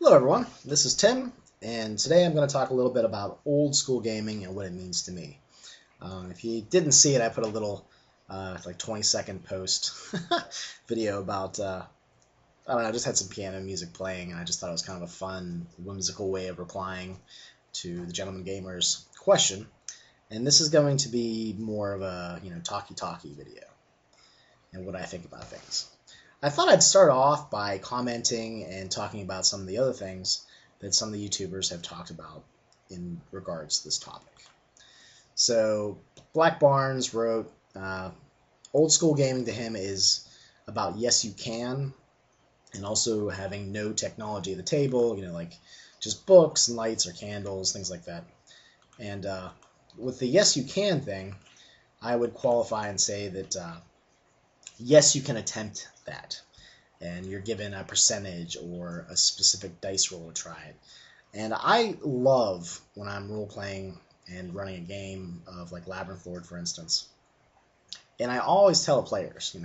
Hello everyone, this is Tim, and today I'm going to talk a little bit about old school gaming and what it means to me. If you didn't see it, I put a little like 20-second post video about, I don't know, I just had some piano music playing, and I just thought it was kind of a fun, whimsical way of replying to the Gentleman Gamer's question. And this is going to be more of a, talky-talky video, and what I think about things. I thought I'd start off by commenting and talking about some of the other things that some of the YouTubers have talked about in regards to this topic. So, Black Barnes wrote, old school gaming to him is about yes you can, and also having no technology at the table, like just books and lights or candles, things like that. And with the yes you can thing, I would qualify and say that yes, you can attempt that, and you're given a percentage or a specific dice roll to try it. And I love when I'm role-playing and running a game of like Labyrinth Lord, for instance. And I always tell players,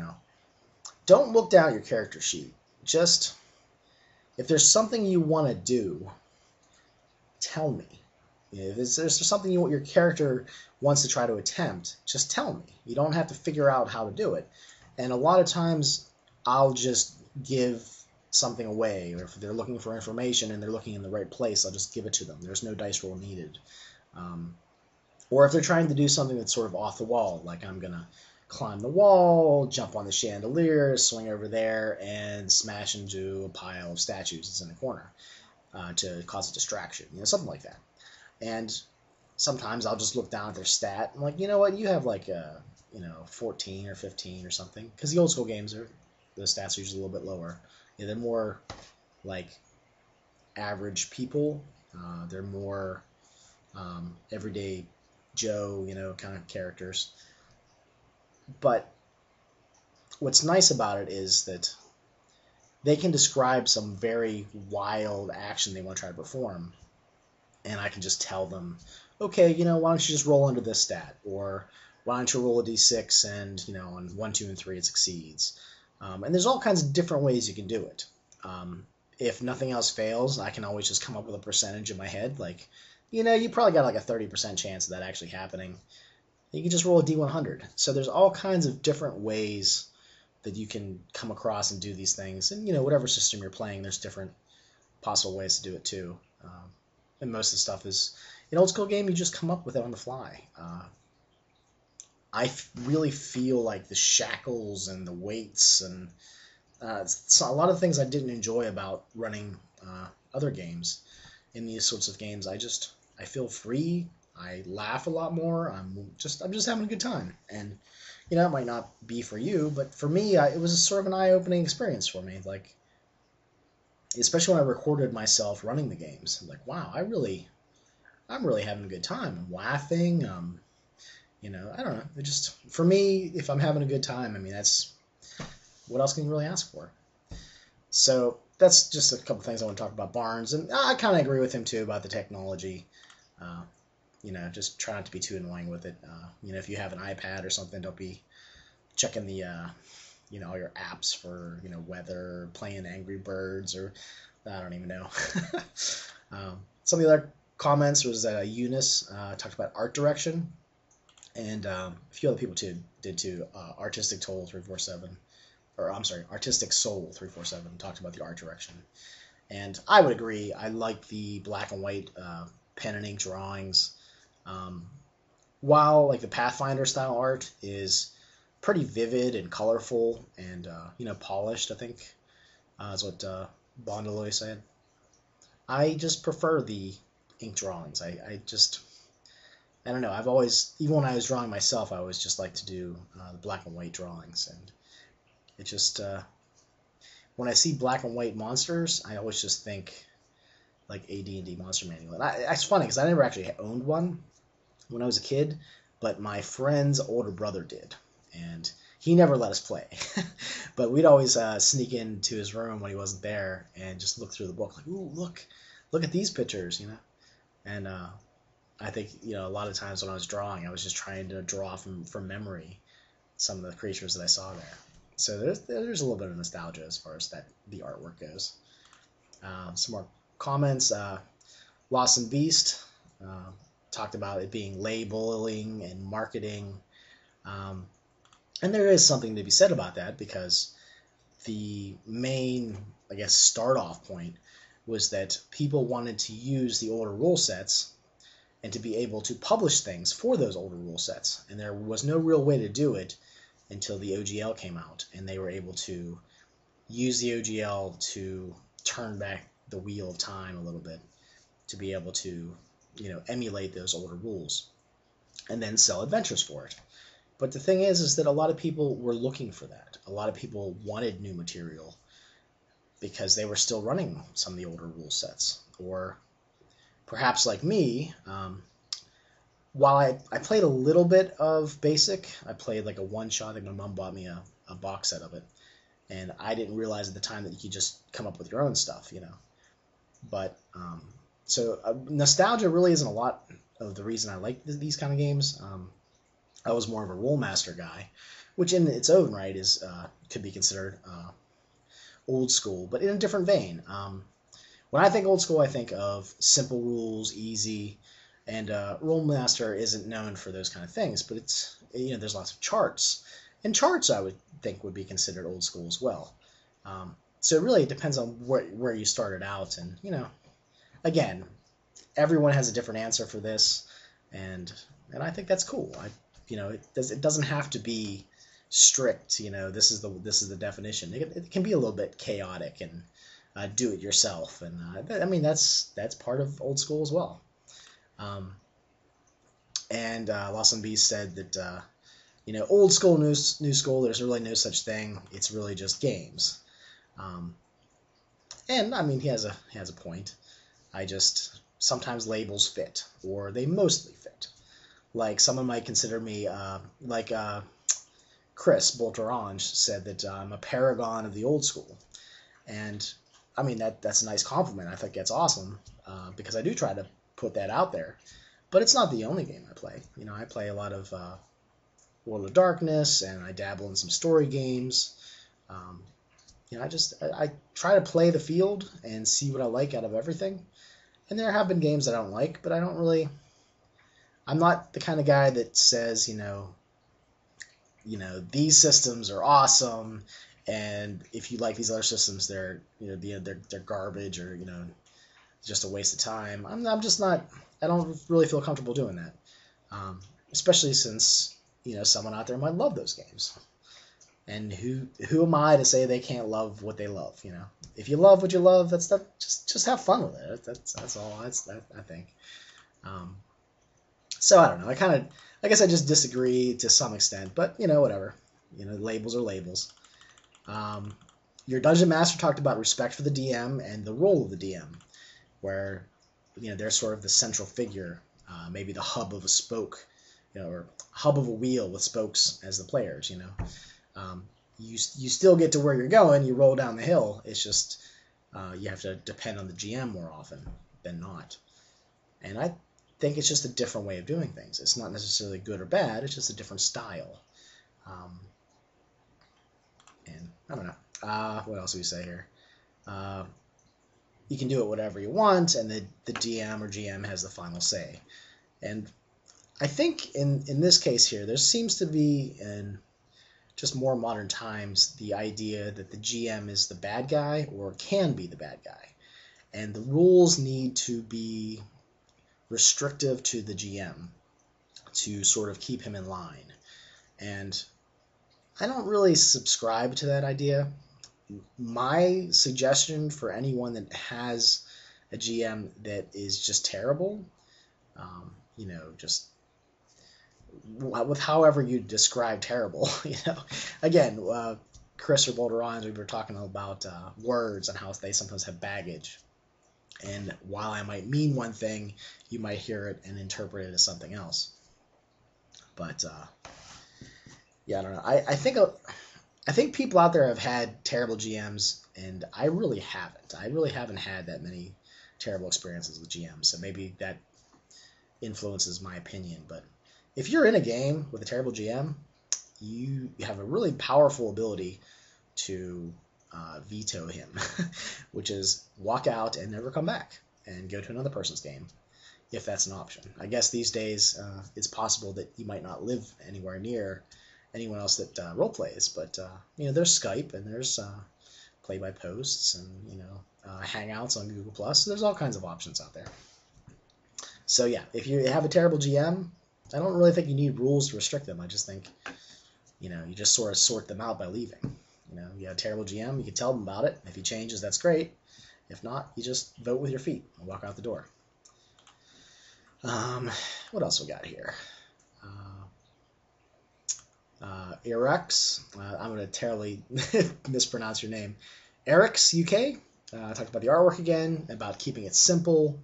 don't look down at your character sheet. Just, if there's something you want to do, tell me. If there's something your character wants to try to attempt, just tell me. You don't have to figure out how to do it. And a lot of times, I'll just give something away, or if they're looking for information and they're looking in the right place, I'll just give it to them. There's no dice roll needed. Or if they're trying to do something that's sort of off the wall, like I'm going to climb the wall, jump on the chandelier, swing over there, and smash into a pile of statues that's in the corner to cause a distraction, something like that. And sometimes I'll just look down at their stat, and like, you know what, you have like a 14 or 15 or something, because the old school games the stats are usually a little bit lower. They're more like average people. They're more everyday Joe, kind of characters. But what's nice about it is that they can describe some very wild action they want to try to perform, and I can just tell them, okay, why don't you just roll under this stat, or why don't you roll a d6 and, on 1, 2, and 3 it succeeds. And there's all kinds of different ways you can do it. If nothing else fails, I can always just come up with a percentage in my head. Like, you probably got like a 30% chance of that actually happening. You can just roll a d100. So there's all kinds of different ways that you can come across and do these things. And, whatever system you're playing, there's different possible ways to do it too. And most of the stuff is, in old school game, you just come up with it on the fly. I really feel like the shackles and the weights and a lot of things I didn't enjoy about running other games. In these sorts of games, I feel free. I laugh a lot more. I'm just having a good time. And it might not be for you, but for me, it was sort of an eye-opening experience for me. Like, especially when I recorded myself running the games. I'm like, wow, I'm really having a good time. I'm laughing. I don't know. It just, for me, if I'm having a good time, that's, what else can you really ask for? So that's just a couple things I want to talk about Barnes, and I kind of agree with him too about the technology. Just try not to be too annoying with it. If you have an iPad or something, don't be checking the, all your apps for, weather, playing Angry Birds, or I don't even know. Some of the other comments was Eunice talked about art direction. And a few other people did too. Artistic Soul 347, Artistic Soul 347 talked about the art direction, and I would agree. I like the black and white pen and ink drawings. While like the Pathfinder style art is pretty vivid and colorful and polished, I think is what Bondaloy said. I just prefer the ink drawings. I don't know, I've always, even when I was drawing myself, I always just like to do the black and white drawings, and it just, when I see black and white monsters, I always just think like AD&D Monster Manual. And it's funny, because I never actually owned one when I was a kid, but my friend's older brother did, and he never let us play. But we'd always sneak into his room when he wasn't there, and just look through the book, like, ooh, look at these pictures, and I think, a lot of times when I was drawing, I was just trying to draw from memory some of the creatures that I saw there. So there's a little bit of nostalgia as far as the artwork goes. Some more comments. Lost and Beast talked about it being labeling and marketing. And there is something to be said about that, because the main, I guess, start-off point was that people wanted to use the older rule sets and to be able to publish things for those older rule sets. And there was no real way to do it until the OGL came out, and they were able to use the OGL to turn back the wheel of time a little bit to be able to, emulate those older rules and then sell adventures for it. But the thing is that a lot of people were looking for that. A lot of people wanted new material because they were still running some of the older rule sets. Or perhaps like me, while I played a little bit of Basic, I played like a one-shot. I think my mom bought me a box set of it. And I didn't realize at the time that you could just come up with your own stuff, But, so nostalgia really isn't a lot of the reason I like these kind of games. I was more of a Rolemaster guy, which in its own right is could be considered old school, but in a different vein. When I think old school, I think of simple rules, easy, and Rolemaster isn't known for those kind of things, but it's, there's lots of charts. And charts, I would think, would be considered old school as well. So it really depends on where you started out. And, again, everyone has a different answer for this. And I think that's cool. It doesn't have to be strict, this is the definition. It can be a little bit chaotic and do it yourself. And that's part of old school as well. And Lost and Beast said that, old school, new school, there's really no such thing. It's really just games. And he has a point. Sometimes labels fit, or they mostly fit. Like someone might consider me, Chris Bolt Orange said that I'm a paragon of the old school. And that's a nice compliment. I think that's awesome, because I do try to put that out there. But it's not the only game I play. I play a lot of World of Darkness, and I dabble in some story games. I try to play the field and see what I like out of everything. And there have been games that I don't like, but I'm not the kind of guy that says, these systems are awesome, and if you like these other systems, they're garbage, or just a waste of time. I'm just not. I don't really feel comfortable doing that, especially since someone out there might love those games. And who am I to say they can't love what they love? If you love what you love, just have fun with it. That's all. I think. So I don't know. I guess I just disagree to some extent, but whatever. Labels are labels. Your Dungeon Master talked about respect for the DM and the role of the DM, where they're sort of the central figure, maybe the hub of a spoke, or hub of a wheel with spokes as the players. You still get to where you're going. You roll down the hill. It's just you have to depend on the GM more often than not. And I think it's just a different way of doing things. It's not necessarily good or bad. It's just a different style. And I don't know. What else do we say here? You can do it whatever you want, and the DM or GM has the final say. And I think in this case here, there seems to be, in just more modern times, the idea that the GM is the bad guy, or can be the bad guy. And the rules need to be restrictive to the GM to sort of keep him in line. And I don't really subscribe to that idea. My suggestion for anyone that has a GM that is just terrible, just with however you describe terrible, again, Chris or Boulder Rhymes, we were talking about words and how they sometimes have baggage. And while I might mean one thing, you might hear it and interpret it as something else. But I don't know. I think people out there have had terrible GMs, and I really haven't. I really haven't had that many terrible experiences with GMs, so maybe that influences my opinion. But if you're in a game with a terrible GM, you have a really powerful ability to veto him, which is walk out and never come back and go to another person's game, if that's an option. I guess these days it's possible that you might not live anywhere near anyone else that role plays, but there's Skype and there's play by posts and Hangouts on Google Plus. So there's all kinds of options out there. So yeah, if you have a terrible GM, I don't really think you need rules to restrict them. I just think you just sort of sort them out by leaving. You have a terrible GM, you can tell them about it. If he changes, that's great. If not, you just vote with your feet and walk out the door. What else we got here? Eric's. I'm going to terribly mispronounce your name. Eric's UK. Talked about the artwork again, about keeping it simple.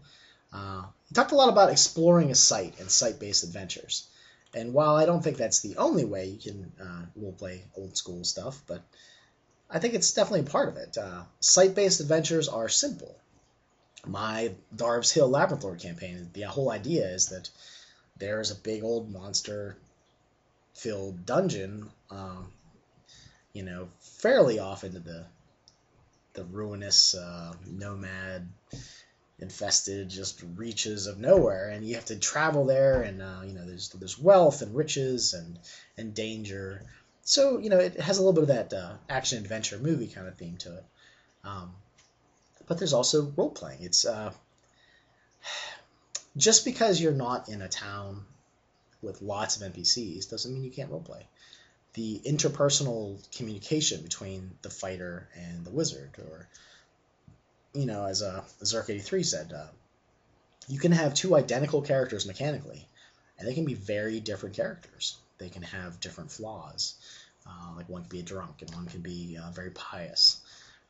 He talked a lot about exploring a site and site-based adventures. And while I don't think that's the only way you can roleplay old school stuff, but I think it's definitely a part of it. Site-based adventures are simple. My Darv's Hill Labyrinth Lord campaign, the whole idea is that there's a big old monster-filled dungeon, fairly off into the ruinous, nomad, infested just reaches of nowhere, and you have to travel there, and there's wealth and riches and danger. So it has a little bit of that action adventure movie kind of theme to it. But there's also role playing. It's just because you're not in a town with lots of NPCs doesn't mean you can't role play. The interpersonal communication between the fighter and the wizard, or as Zerk83 said, you can have two identical characters mechanically, and they can be very different characters. They can have different flaws. Like one can be a drunk, and one can be very pious.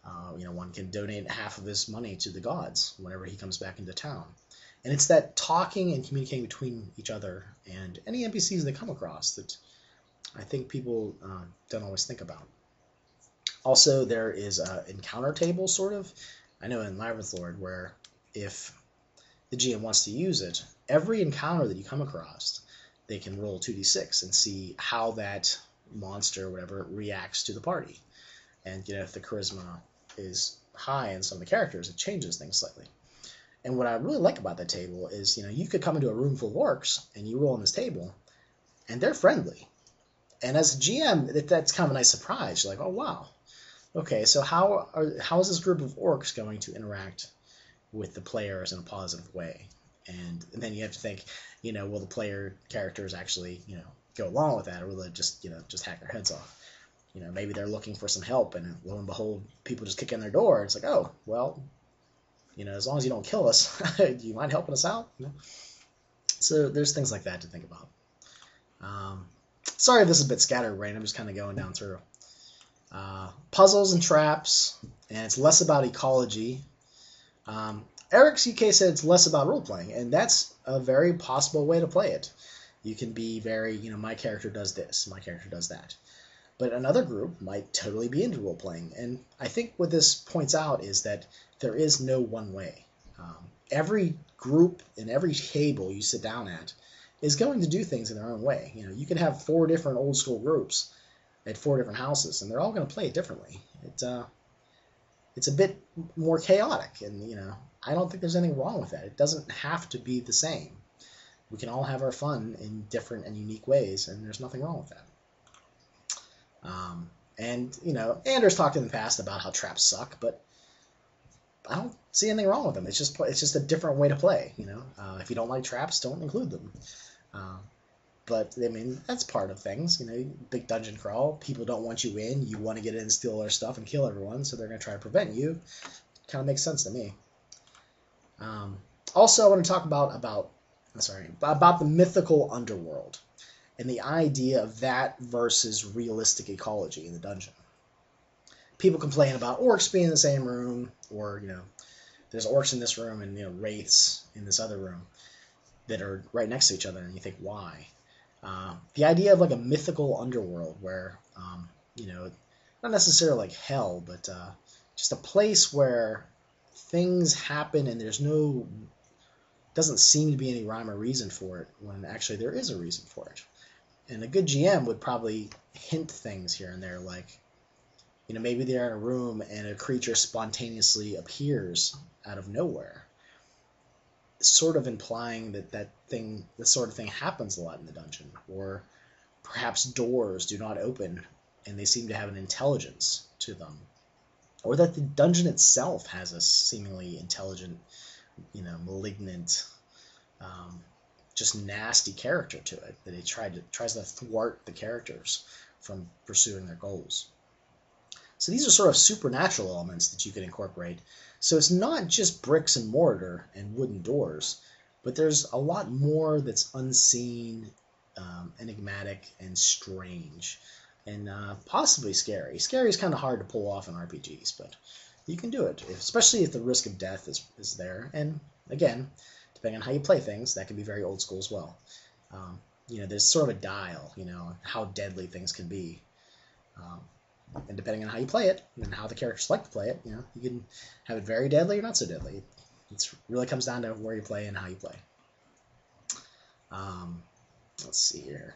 One can donate half of his money to the gods whenever he comes back into town. And it's that talking and communicating between each other and any NPCs they come across that I think people don't always think about. Also, there is an encounter table, sort of. I know in Labyrinth Lord, where if the GM wants to use it, every encounter that you come across, they can roll 2d6 and see how that monster or whatever reacts to the party. And if the charisma is high in some of the characters, it changes things slightly. And what I really like about that table is, you could come into a room full of orcs and you roll on this table, and they're friendly. And as a GM, that's kind of a nice surprise. You're like, oh wow, okay, so how is this group of orcs going to interact with the players in a positive way? And then you have to think, will the player characters actually, go along with that, or will they just hack their heads off? Maybe they're looking for some help, and lo and behold, people just kick in their door. It's like, oh, well, as long as you don't kill us, do you mind helping us out? So there's things like that to think about. Sorry if this is a bit scatterbrained. I'm just kind of going down through. Puzzles and traps, and it's less about ecology. Eric's UK said it's less about role-playing, and that's a very possible way to play it. You can be very, my character does this, my character does that. But another group might totally be into role-playing. And I think what this points out is that there is no one way. Every group and every table you sit down at is going to do things in their own way. You can have 4 different old school groups at 4 different houses, and they're all going to play it differently. It's a bit more chaotic, and I don't think there's anything wrong with that. It doesn't have to be the same. We can all have our fun in different and unique ways, and there's nothing wrong with that. Anders talked in the past about how traps suck, but I don't see anything wrong with them. It's just a different way to play. If you don't like traps, don't include them. But I mean, that's part of things. Big dungeon crawl. People don't want you in. You want to get in and steal all their stuff and kill everyone, so they're going to try to prevent you. Kind of makes sense to me. Also, I want to talk about the mythical underworld and the idea of that versus realistic ecology in the dungeon. People complain about orcs being in the same room, or there's orcs in this room and wraiths in this other room that are right next to each other, and you think, why? The idea of like a mythical underworld where not necessarily like hell, but just a place where things happen and doesn't seem to be any rhyme or reason for it, when actually there is a reason for it. And a good GM would probably hint things here and there, like, Maybe they're in a room and a creature spontaneously appears out of nowhere, sort of implying that this sort of thing happens a lot in the dungeon. Or perhaps doors do not open and they seem to have an intelligence to them. Or that the dungeon itself has a seemingly intelligent, malignant, just nasty character to it, that it tries to thwart the characters from pursuing their goals. So these are sort of supernatural elements that you can incorporate. So it's not just bricks and mortar and wooden doors, but there's a lot more that's unseen, enigmatic, and strange, and possibly scary. Scary is kind of hard to pull off in RPGs, but you can do it, especially if the risk of death is there. And again, depending on how you play things, that can be very old school as well. There's sort of a dial, how deadly things can be. And depending on how you play it and how the characters like to play it, you can have it very deadly or not so deadly. It really comes down to where you play and how you play. Let's see here.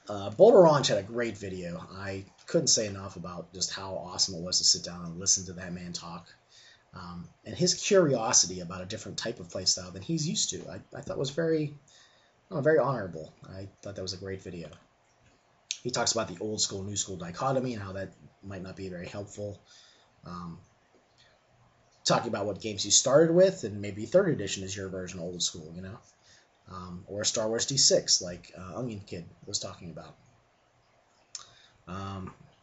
Boulder Ranch had a great video. I couldn't say enough about just how awesome it was to sit down and listen to that man talk. And his curiosity about a different type of playstyle than he's used to, I thought was very honorable. I thought that was a great video. He talks about the old school, new school dichotomy and how that might not be very helpful. Talking about what games you started with, and maybe 3rd edition is your version of old school, or Star Wars D6, like Onion Kid was talking about.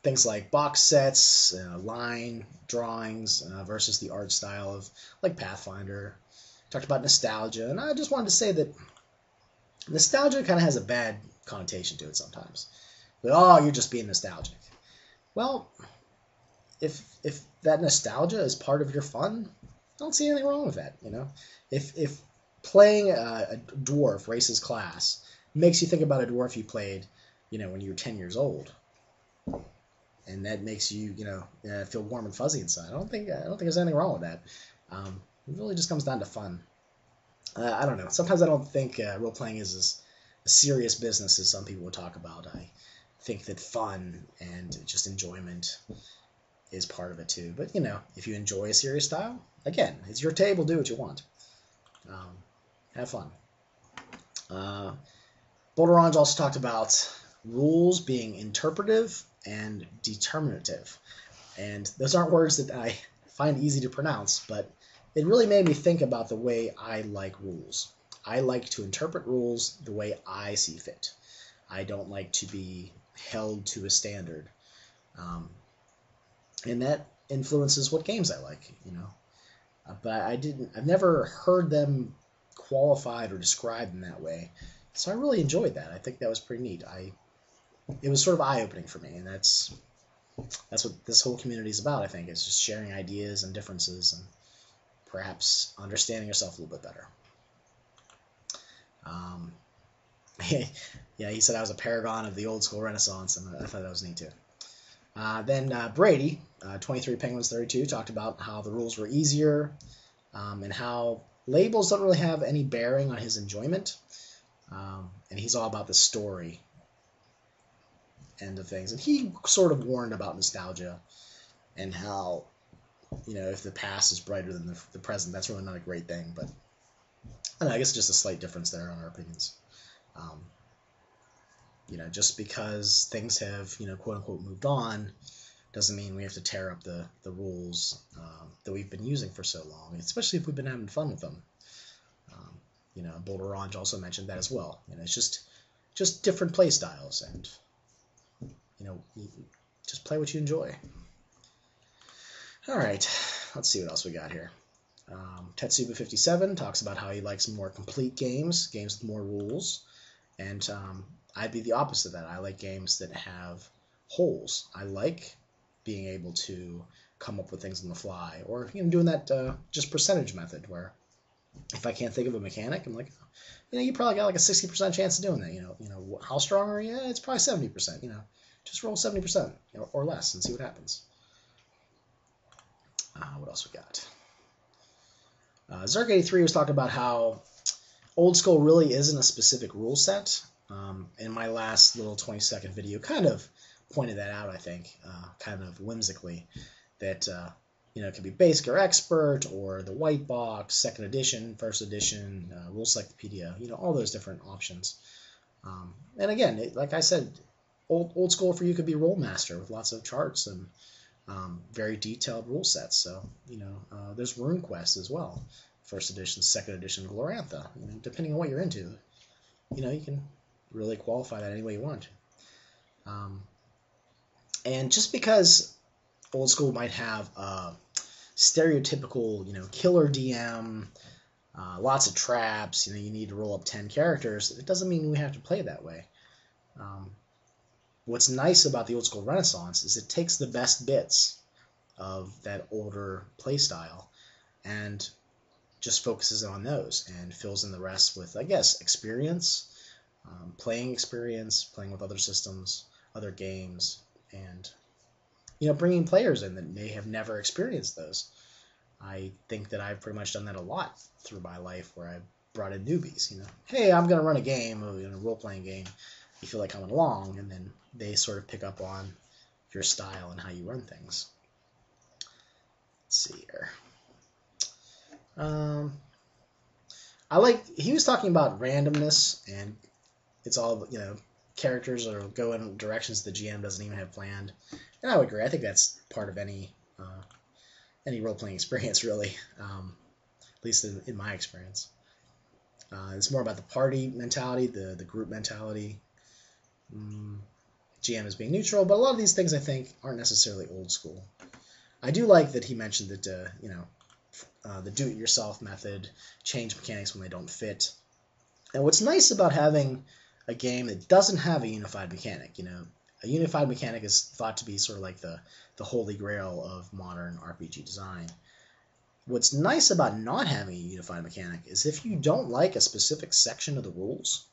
Things like box sets, line drawings versus the art style of like Pathfinder. Talked about nostalgia, and I just wanted to say that nostalgia kind of has a bad connotation to it sometimes. But, oh, you're just being nostalgic. Well, if that nostalgia is part of your fun, I don't see anything wrong with that. If playing a dwarf race's class makes you think about a dwarf you played, when you were 10 years old, and that makes you, feel warm and fuzzy inside, I don't think there's anything wrong with that. It really just comes down to fun. I don't know. Sometimes I don't think role playing is as a serious business as some people would talk about. I think that fun and just enjoyment is part of it too. But if you enjoy a serious style, again, it's your table. Do what you want. Have fun. Boulder Ranch also talked about rules being interpretive and determinative, and those aren't words that I find easy to pronounce, but it really made me think about the way I like rules. I like to interpret rules the way I see fit. I don't like to be held to a standard, and that influences what games I like, But I've never heard them qualified or described in that way, so I really enjoyed that. I think that was pretty neat. It was sort of eye-opening for me, and that's what this whole community is about. I think it's just sharing ideas and differences, and perhaps understanding yourself a little bit better. Yeah, he said I was a paragon of the old school Renaissance, and I thought that was neat too. Then Brady, 23 Penguins 32, talked about how the rules were easier, and how labels don't really have any bearing on his enjoyment, and he's all about the story end of things. And he sort of warned about nostalgia and how, if the past is brighter than the present, that's really not a great thing. But I don't know, I guess just a slight difference there on our opinions. Just because things have, quote unquote, moved on, doesn't mean we have to tear up the rules that we've been using for so long, especially if we've been having fun with them. Boulder Ranch also mentioned that as well. It's just different play styles, and just play what you enjoy. All right, let's see what else we got here. Tetsuba57 talks about how he likes more complete games with more rules, and I'd be the opposite of that. I like games that have holes. I like being able to come up with things on the fly, or doing that just percentage method, where if I can't think of a mechanic, I'm like, you probably got like a 60% chance of doing that. How strong are you? It's probably 70%. Just roll 70% or less and see what happens. What else we got? Zerk83 was talking about how old school really isn't a specific rule set. In my last little 20-second video, kind of pointed that out, I think, kind of whimsically, that it could be basic or expert, or the white box, second edition, first edition, rule cyclopedia, all those different options. And again, like I said, old school for you could be role master with lots of charts and very detailed rule sets. So there's RuneQuest as well, first edition, second edition, Glorantha. Depending on what you're into, you can really qualify that any way you want. And just because old school might have a stereotypical, killer DM, lots of traps, you need to roll up 10 characters, it doesn't mean we have to play that way. What's nice about the old school Renaissance is it takes the best bits of that older playstyle and just focuses on those and fills in the rest with, I guess, experience, playing with other systems, other games, and bringing players in that may have never experienced those. I think that I've pretty much done that a lot through my life, where I brought in newbies. Hey, I'm going to run a game, a role-playing game. You feel like coming along, and then they sort of pick up on your style and how you run things. Let's see here. He was talking about randomness, and it's all, characters are going directions the GM doesn't even have planned. And I would agree. I think that's part of any role-playing experience, really, at least in my experience. It's more about the party mentality, the group mentality. GM is being neutral, but a lot of these things I think aren't necessarily old school. I do like that he mentioned that the do-it-yourself method, change mechanics when they don't fit. And what's nice about having a game that doesn't have a unified mechanic, a unified mechanic is thought to be sort of like the holy grail of modern RPG design. What's nice about not having a unified mechanic is if you don't like a specific section of the rules,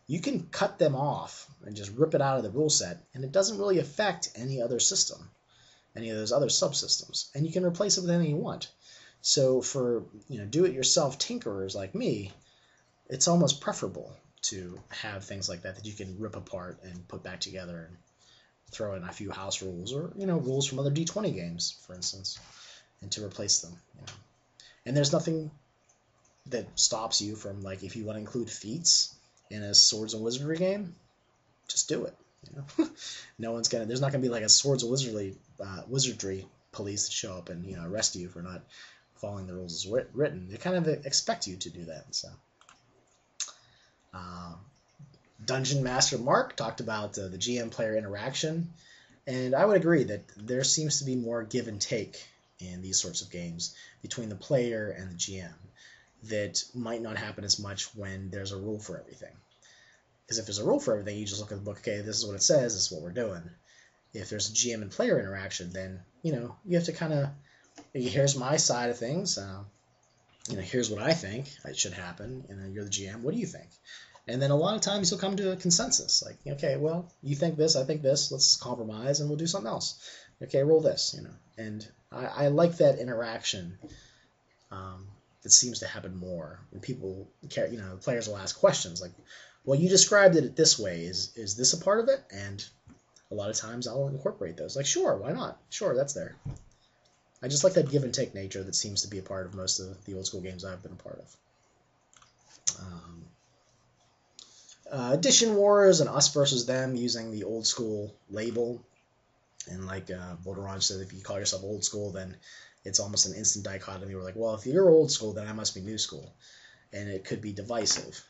you can cut them off and just rip it out of the rule set, and it doesn't really affect any other system, any of those other subsystems, and you can replace it with anything you want. So for do-it-yourself tinkerers like me, it's almost preferable to have things like that you can rip apart and put back together and throw in a few house rules, or rules from other D20 games, for instance, and to replace them. And there's nothing that stops you from, like, if you want to include feats in a Swords and Wizardry game, just do it. There's not gonna be like a Swords and Wizardry police that show up and arrest you for not following the rules as written. They kind of expect you to do that. So, Dungeon Master Mark talked about the GM player interaction, and I would agree that there seems to be more give and take in these sorts of games between the player and the GM that might not happen as much when there's a rule for everything. Because if there's a rule for everything, you just look at the book, okay, this is what it says, this is what we're doing. If there's a GM and player interaction, then, you have to kind of, here's my side of things, here's what I think it should happen, you're the GM, what do you think? And then a lot of times you'll come to a consensus, like, okay, well, you think this, I think this, let's compromise and we'll do something else. Okay, roll this, And I like that interaction that seems to happen more when people care, players will ask questions like, well, you described it this way, is this a part of it? And a lot of times I'll incorporate those. Like, sure, why not? Sure, that's there. I just like that give and take nature that seems to be a part of most of the old school games I've been a part of. Edition Wars and Us versus Them using the old school label. And like Borderon said, if you call yourself old school, then it's almost an instant dichotomy. We're like, well, if you're old school, then I must be new school. And it could be divisive.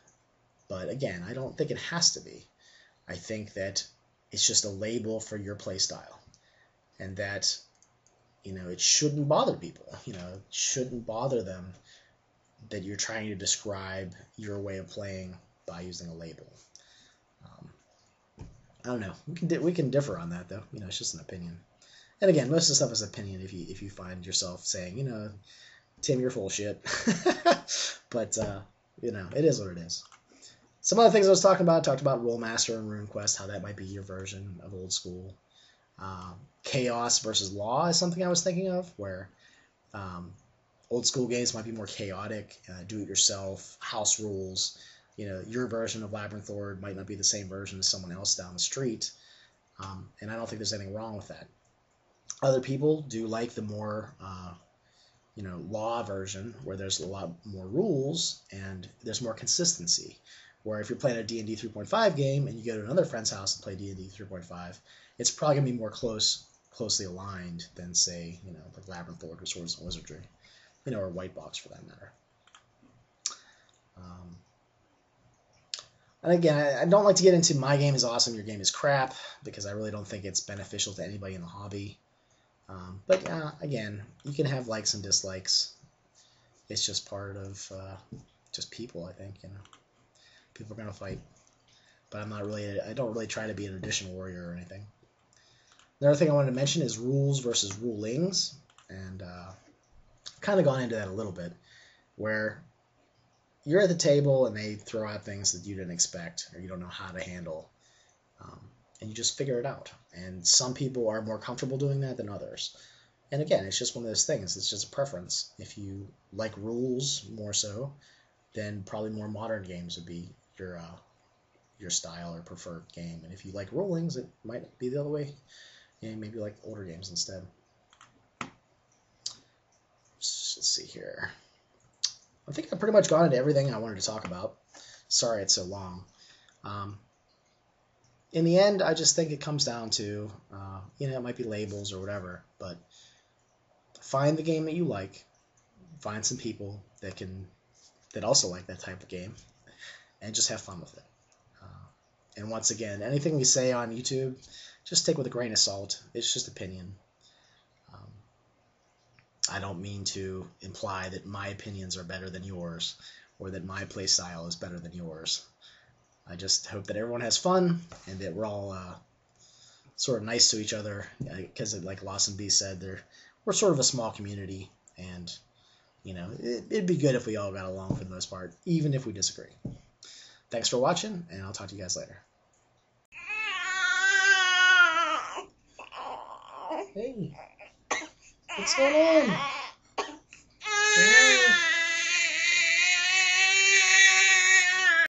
But again, I don't think it has to be. I think that it's just a label for your play style. And that, it shouldn't bother people. It shouldn't bother them that you're trying to describe your way of playing by using a label. I don't know. We can differ on that, though. It's just an opinion. And again, most of the stuff is opinion if you find yourself saying, Tim, you're full of shit. But, it is what it is. Some other things I was talked about Rolemaster and RuneQuest, how that might be your version of old school. Chaos versus law is something I was thinking of, where old school games might be more chaotic, do-it-yourself, house rules. Your version of Labyrinth Lord might not be the same version as someone else down the street. And I don't think there's anything wrong with that. Other people do like the more law version, where there's a lot more rules and there's more consistency. Where if you're playing a D&D 3.5 game and you go to another friend's house and play D&D 3.5, it's probably going to be more closely aligned than, say, like Labyrinth Lord or Swords and Wizardry, or White Box for that matter. And again, I don't like to get into my game is awesome, your game is crap, because I really don't think it's beneficial to anybody in the hobby. But again, you can have likes and dislikes. It's just part of just people, I think. People are going to fight. But I don't really try to be an edition warrior or anything. Another thing I wanted to mention is rules versus rulings. And kind of gone into that a little bit, where you're at the table and they throw out things that you didn't expect or you don't know how to handle. And you just figure it out. And some people are more comfortable doing that than others. And again, it's just one of those things. It's just a preference. If you like rules more so, then probably more modern games would be your style or preferred game. And if you like rulings, it might be the other way. Maybe you like older games instead. Let's see here. I think I've pretty much gone into everything I wanted to talk about. Sorry it's so long. In the end, I just think it comes down to, it might be labels or whatever, but find the game that you like, find some people that also like that type of game, and just have fun with it. And once again, anything we say on YouTube, just take with a grain of salt. It's just opinion. I don't mean to imply that my opinions are better than yours, or that my play style is better than yours. I just hope that everyone has fun and that we're all sort of nice to each other, because like Lawson B said, we're sort of a small community, and it'd be good if we all got along for the most part, even if we disagree. Thanks for watching, and I'll talk to you guys later. Hey, what's going on?